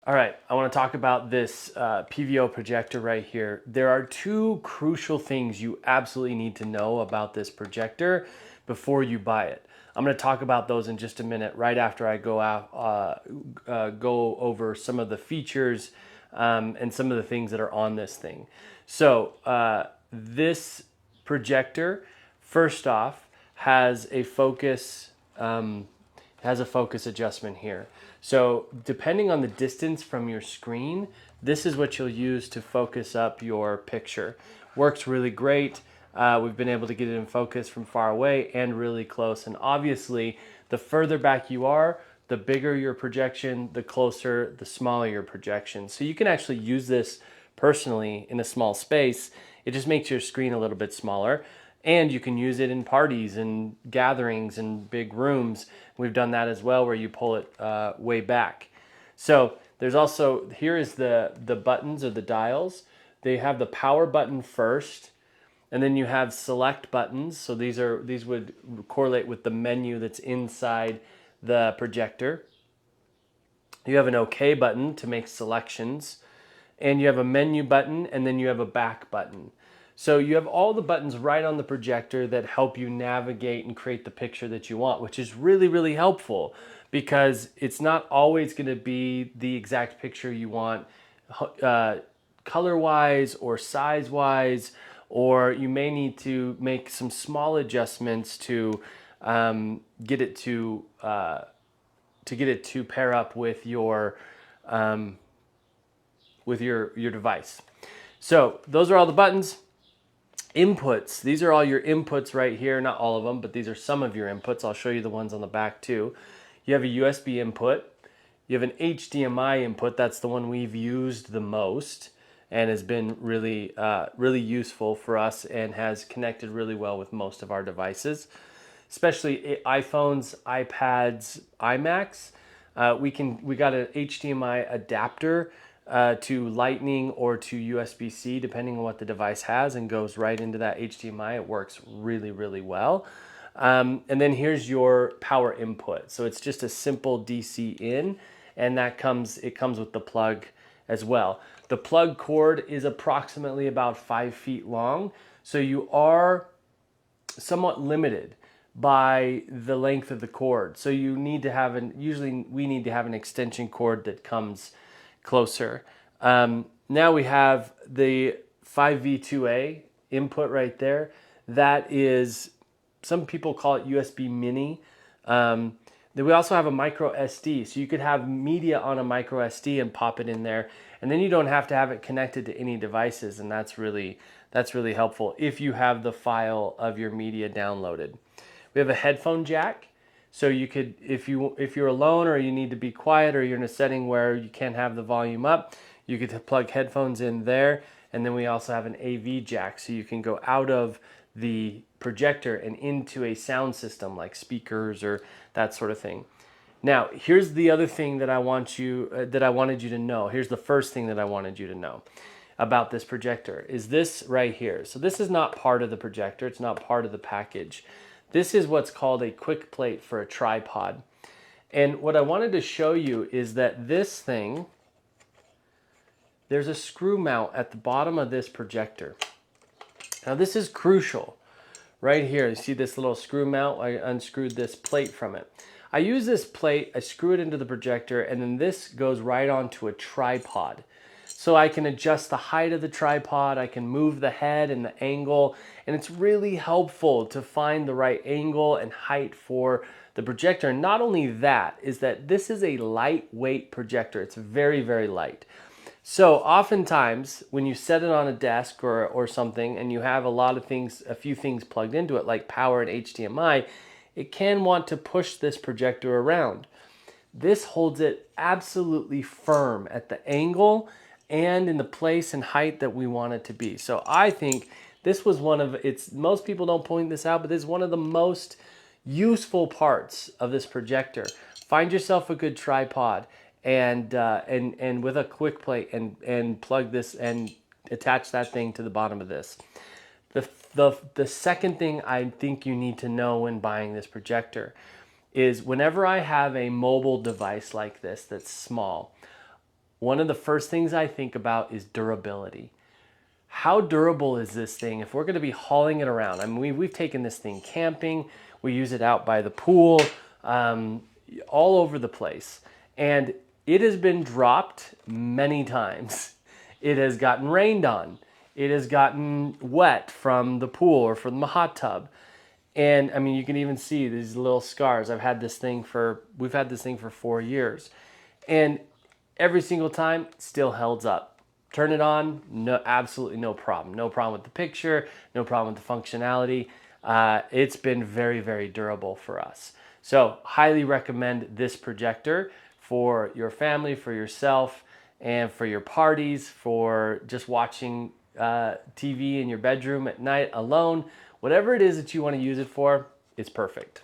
All right, I want to talk about this PVO projector right here. There are two crucial things you absolutely need to know about this projector before you buy it. I'm going to talk about those in just a minute, right after I go over some of the features and some of the things that are on this thing. So this projector, first off, has a focus adjustment here. So depending on the distance from your screen, this is what you'll use to focus up your picture. Works really great. We've been able to get it in focus from far away and really close. And obviously, the further back you are, the bigger your projection, the closer, the smaller your projection. So you can actually use this personally in a small space. It just makes your screen a little bit smaller. And you can use it in parties and gatherings and big rooms. We've done that as well, where you pull it way back. So there's also, here is the buttons or the dials. They have the power button first, and then you have select buttons. So these would correlate with the menu that's inside the projector. You have an OK button to make selections, and you have a menu button, and then you have a back button. So you have all the buttons right on the projector that help you navigate and create the picture that you want, which is really, really helpful because it's not always going to be the exact picture you want color-wise or size-wise, or you may need to make some small adjustments to get it to pair up with your device. So those are all the buttons. Inputs, these are all your inputs right here, not all of them, but these are some of your inputs. I'll show you the ones on the back too. You have a USB input, you have an HDMI input, that's the one we've used the most and has been really, really useful for us and has connected really well with most of our devices, especially iPhones, iPads, iMacs. We got an HDMI adapter to Lightning or to USB-C, depending on what the device has, and goes right into that HDMI. It works really, really well. And then here's your power input. So it's just a simple DC in, and it comes with the plug as well. The plug cord is approximately about 5 feet long, so you are somewhat limited by the length of the cord. So you need to have usually we need to have an extension cord that comes closer. Now we have the 5V2A input right there. That is, some people call it USB mini. Then we also have a micro SD. So you could have media on a micro SD and pop it in there. And then you don't have to have it connected to any devices. And that's really helpful if you have the file of your media downloaded. We have a headphone jack. So you could, if you're alone or you need to be quiet or you're in a setting where you can't have the volume up, you could plug headphones in there. And then we also have an AV jack, so you can go out of the projector and into a sound system like speakers or that sort of thing. Now, here's the other thing that I wanted you to know. Here's the first thing that I wanted you to know about this projector is this right here. So this is not part of the projector. It's not part of the package. This is what's called a quick plate for a tripod. And what I wanted to show you is that this thing, there's a screw mount at the bottom of this projector. Now this is crucial. Right here, you see this little screw mount? I unscrewed this plate from it. I use this plate, I screw it into the projector, and then this goes right onto a tripod. So I can adjust the height of the tripod, I can move the head and the angle, and it's really helpful to find the right angle and height for the projector. And not only that, is that this is a lightweight projector. It's very, very light. So oftentimes when you set it on a desk or something and you have a few things plugged into it like power and HDMI, it can want to push this projector around. This holds it absolutely firm at the angle and in the place and height that we want it to be. So I think this was most people don't point this out, but this is one of the most useful parts of this projector. Find yourself a good tripod and with a quick plate and plug this and attach that thing to the bottom of this. The second thing I think you need to know when buying this projector is whenever I have a mobile device like this that's small, one of the first things I think about is durability. How durable is this thing if we're going to be hauling it around? I mean, we've taken this thing camping. We use it out by the pool, all over the place. And it has been dropped many times. It has gotten rained on. It has gotten wet from the pool or from the hot tub. And I mean, you can even see these little scars. we've had this thing for 4 years. And every single time, still holds up. Turn it on, no, absolutely no problem. No problem with the picture, no problem with the functionality. It's been very, very durable for us. So highly recommend this projector for your family, for yourself, and for your parties, for just watching TV in your bedroom at night alone. Whatever it is that you want to use it for, it's perfect.